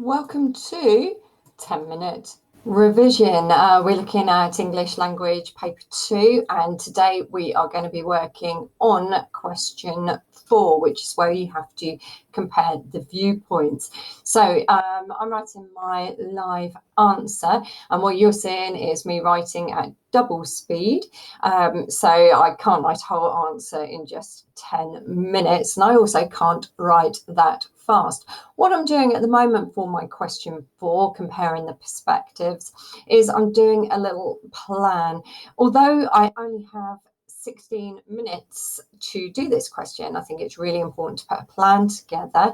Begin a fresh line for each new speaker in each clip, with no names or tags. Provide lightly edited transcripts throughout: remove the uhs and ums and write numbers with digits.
Welcome to 10-minute revision. We're looking at English language paper 2, and today we are going to be working on question 4, which is where you have to compare the viewpoints. So I'm writing my live answer, and what you're seeing is me writing at double speed, so I can't write a whole answer in just 10 minutes, and I also can't write that fast. What I'm doing at the moment for my question 4, comparing the perspectives, is I'm doing a little plan. Although I only have 16 minutes to do this question, I think it's really important to put a plan together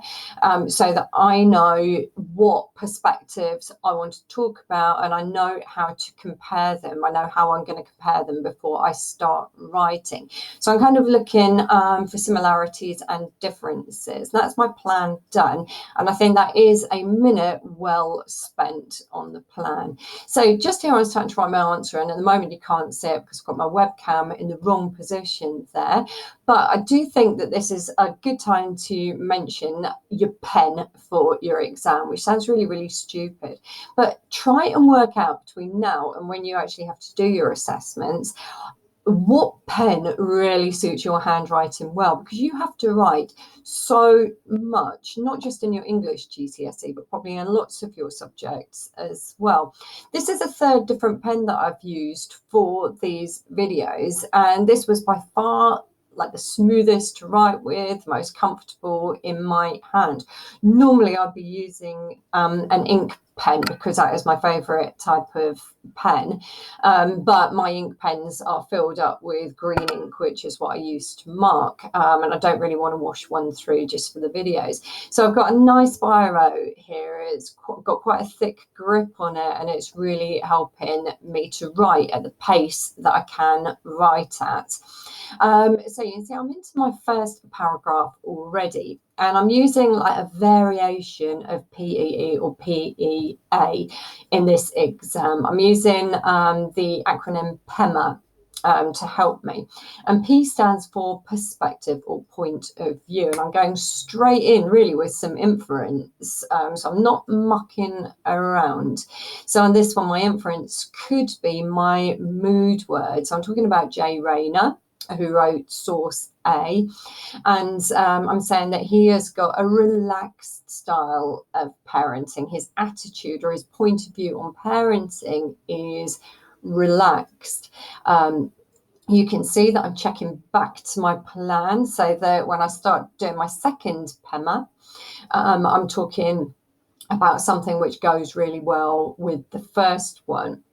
so that I know what perspectives I want to talk about and I know how to compare them. I know how I'm going to compare them before I start writing. So I'm kind of looking for similarities and differences. That's my plan done, and I think that is a minute well spent on the plan. So just here I'm starting to write my answer, and at the moment you can't see it because I've got my webcam in the wrong position there, but I do think that this is a good time to mention your pen for your exam, which sounds really stupid, but try and work out between now and when you actually have to do your assessments what pen really suits your handwriting well, because you have to write so much, not just in your English GCSE, but probably in lots of your subjects as well. This is a third different pen that I've used for these videos, and this was by far like the smoothest to write with, most comfortable in my hand. Normally I'd be using an ink pen because that is my favorite type of pen, but my ink pens are filled up with green ink, which is what I use to mark, and I don't really want to wash one through just for the videos. So I've got a nice biro here. It's got quite a thick grip on it, and it's really helping me to write at the pace that I can write at. So you can see I'm into my first paragraph already, and I'm using like a variation of PEE or PEA in this exam. I'm using the acronym Pema to help me, and P stands for perspective or point of view, and I'm going straight in really with some inference, so I'm not mucking around. So on this one, my inference could be my mood word. So I'm talking about Jay Rayner, who wrote Source A, and I'm saying that he has got a relaxed style of parenting. His attitude or his point of view on parenting is relaxed. You can see that I'm checking back to my plan, so that when I start doing my second Pema, I'm talking about something which goes really well with the first one.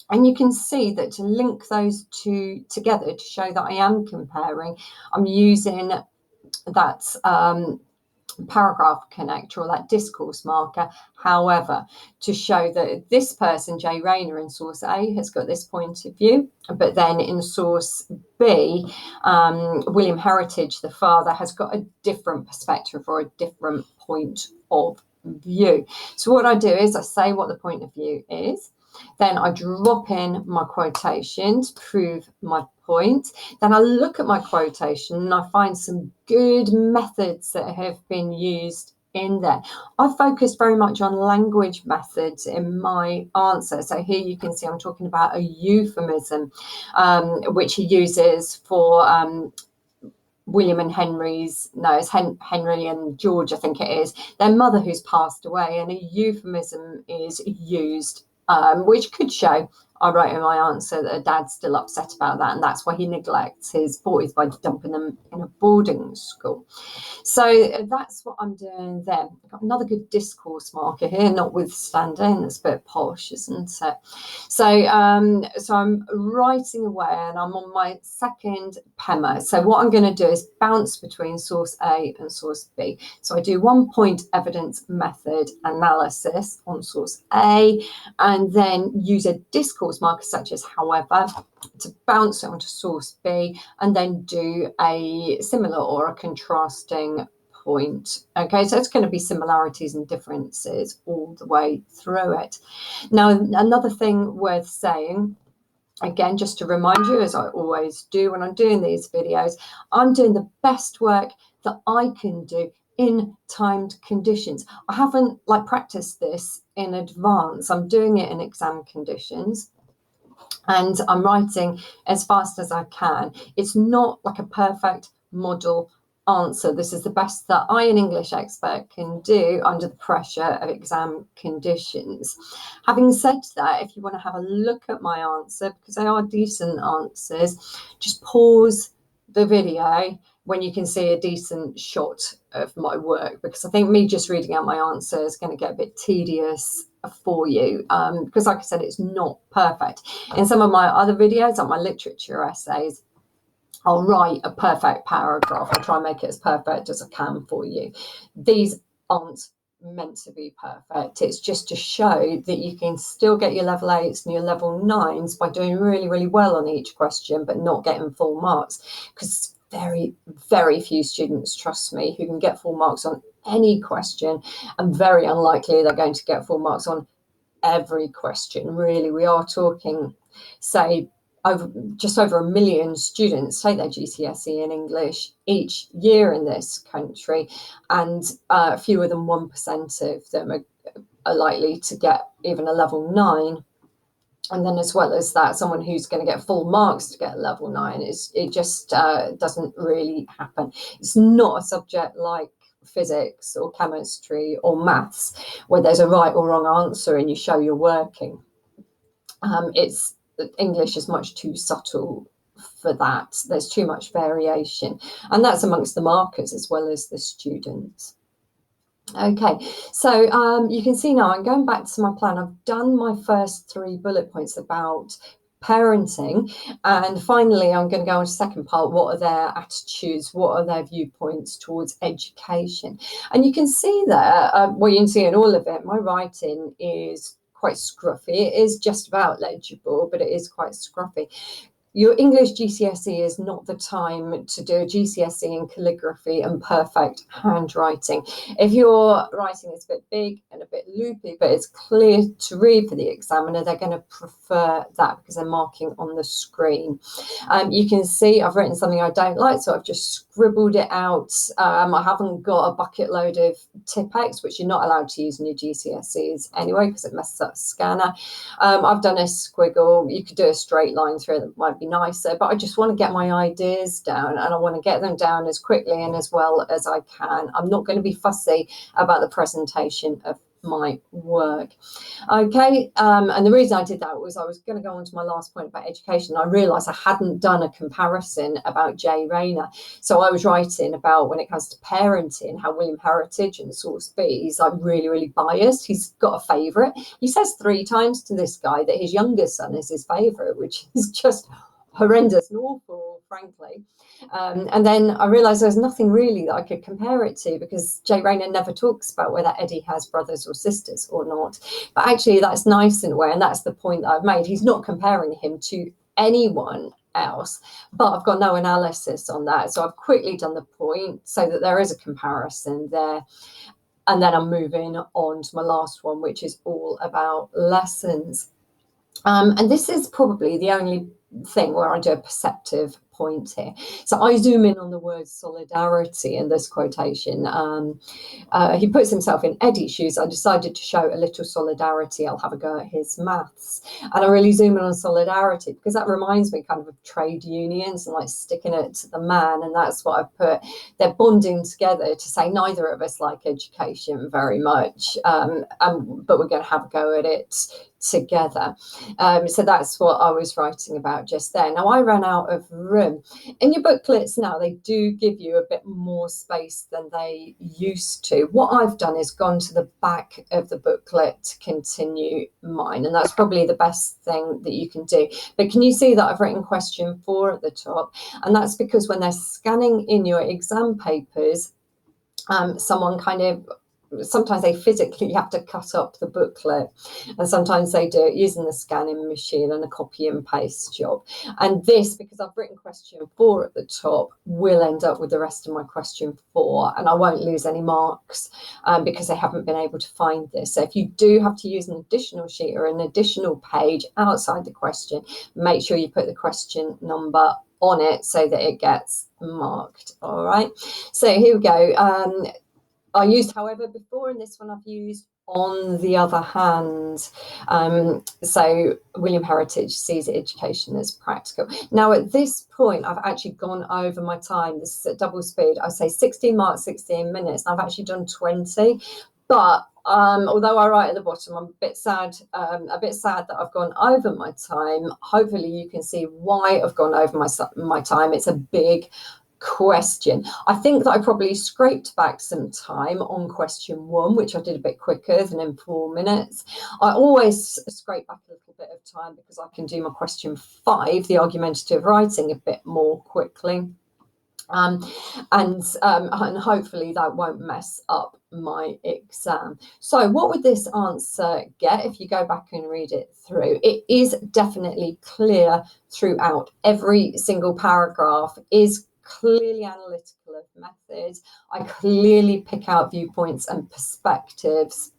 And you can see that to link those two together to show that I am comparing, I'm using that paragraph connector or that discourse marker. However, to show that this person, Jay Rayner, in source A has got this point of view, but then in source B, William Heritage, the father, has got a different perspective or a different point of view. So what I do is I say what the point of view is. Then I drop in my quotation to prove my point. Then I look at my quotation and I find some good methods that have been used in there. I focused very much on language methods in my answer. So here you can see I'm talking about a euphemism, which he uses for William and Henry's, no, it's Henry and George, I think it is, their mother who's passed away, and a euphemism is used, which could show, I wrote in my answer, that a dad's still upset about that, and that's why he neglects his boys by dumping them in a boarding school. So that's what I'm doing there. I've got another good discourse marker here, notwithstanding. It's a bit posh, isn't it? So I'm writing away, and I'm on my second Pema. So what I'm going to do is bounce between source A and source B. So I do 1 point evidence method analysis on source A, and then use a discourse marker such as however to bounce it onto source B, and then do a similar or a contrasting point. Okay, so it's going to be similarities and differences all the way through it. Now, another thing worth saying, again, just to remind you, as I always do when I'm doing these videos, I'm doing the best work that I can do in timed conditions. I haven't practiced this in advance. I'm doing it in exam conditions. And I'm writing as fast as I can. It's not like a perfect model answer. This is the best that I, an English expert, can do under the pressure of exam conditions. Having said that, if you want to have a look at my answer, because they are decent answers, just pause the video when you can see a decent shot of my work, because I think me just reading out my answer is going to get a bit tedious for you, because like I said, it's not perfect. In some of my other videos, like my literature essays, I'll write a perfect paragraph. I'll try and make it as perfect as I can for you. These aren't meant to be perfect. It's just to show that you can still get your level 8s and your level 9s by doing really, really well on each question, but not getting full marks, because very, very few students, trust me, who can get full marks on any question, and very unlikely they're going to get full marks on every question. Really, we are talking, say, just over 1 million students take their GCSE in English each year in this country, and fewer than 1% of them are likely to get even a level 9. And then, as well as that, someone who's going to get full marks to get level 9, it just doesn't really happen. It's not a subject like physics or chemistry or maths where there's a right or wrong answer and you show you're working. English is much too subtle for that. There's too much variation, and that's amongst the markers as well as the students. Okay, so you can see now I'm going back to my plan. I've done my first 3 bullet points about parenting, and finally I'm going to go on to the second part. What are their attitudes? What are their viewpoints towards education? And you can see there, well, you can see in all of it, my writing is quite scruffy. It is just about legible, but it is quite scruffy. Your English GCSE is not the time to do a GCSE in calligraphy and perfect handwriting. If your writing is a bit big and a bit loopy, but it's clear to read for the examiner, they're going to prefer that because they're marking on the screen. You can see I've written something I don't like, so I've just scribbled it out. I haven't got a bucket load of Tipp-Ex, which you're not allowed to use in your GCSEs anyway, because it messes up the scanner. I've done a squiggle. You could do a straight line through it, that might be nicer, but I just want to get my ideas down, and I want to get them down as quickly and as well as I can. I'm not going to be fussy about the presentation of my work. Okay, and the reason I did that was I was going to go on to my last point about education. I realised I hadn't done a comparison about Jay Rayner. So I was writing about, when it comes to parenting, how William Heritage and Source B, he's like really, really biased. He's got a favourite. He says 3 times to this guy that his youngest son is his favourite, which is just horrendous and awful, frankly. And then I realised there's nothing really that I could compare it to, because Jay Rayner never talks about whether Eddie has brothers or sisters or not. But actually that's nice in a way, and that's the point that I've made. He's not comparing him to anyone else, but I've got no analysis on that. So I've quickly done the point so that there is a comparison there. And then I'm moving on to my last one, which is all about lessons. And this is probably the only thing where I do a perceptive point here. So I zoom in on the word solidarity in this quotation. He puts himself in Eddie's shoes. I decided to show a little solidarity. I'll have a go at his maths. And I really zoom in on solidarity because that reminds me kind of trade unions and like sticking it to the man. And that's what I put. They're bonding together to say neither of us like education very much, but we're going to have a go at it together. So that's what I was writing about just there. Now I ran out of room. In your booklets now, they do give you a bit more space than they used to. What I've done is gone to the back of the booklet to continue mine, and that's probably the best thing that you can do. But can you see that I've written question 4 at the top? And that's because when they're scanning in your exam papers, someone kind of, sometimes they physically have to cut up the booklet, and sometimes they do it using the scanning machine and a copy and paste job. And this, because I've written question 4 at the top, will end up with the rest of my question 4, and I won't lose any marks because they haven't been able to find this. So if you do have to use an additional sheet or an additional page outside the question, make sure you put the question number on it so that it gets marked. All right, so here we go. I used however before, and this one I've used on the other hand. So William Heritage sees education as practical. Now at this point, I've actually gone over my time. This is at double speed. I say 16 marks, 16 minutes. And I've actually done 20. But although I write at the bottom, I'm a bit sad that I've gone over my time. Hopefully you can see why I've gone over my time. It's a big question. I think that I probably scraped back some time on question 1, which I did a bit quicker than in 4 minutes. I always scrape back a little bit of time because I can do my question 5, the argumentative writing, a bit more quickly. And hopefully that won't mess up my exam. So what would this answer get if you go back and read it through? It is definitely clear throughout. Every single paragraph is clearly analytical of methods. I clearly pick out viewpoints and perspectives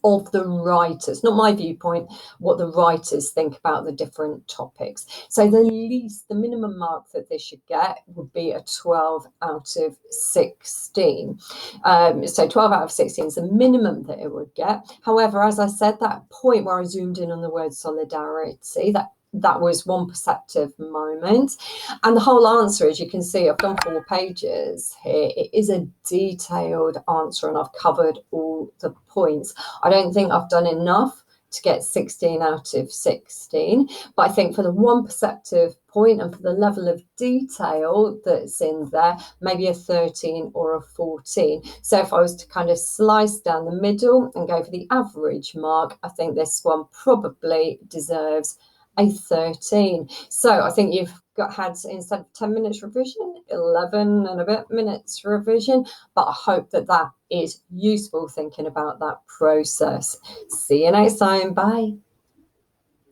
of the writers, not my viewpoint, what the writers think about the different topics. So the minimum mark that this should get would be a 12 out of 16. So 12 out of 16 is the minimum that it would get. However, as I said, that point where I zoomed in on the word solidarity, that was one perceptive moment. And the whole answer, as you can see, I've done 4 pages here. It is a detailed answer and I've covered all the points. I don't think I've done enough to get 16 out of 16, but I think for the one perceptive point and for the level of detail that's in there, maybe a 13 or a 14. So if I was to kind of slice down the middle and go for the average mark, I think this one probably deserves a 13. So I think you've had, instead of 10 minutes revision, 11 and a bit minutes revision, but I hope that is useful thinking about that process. See you next time. Bye.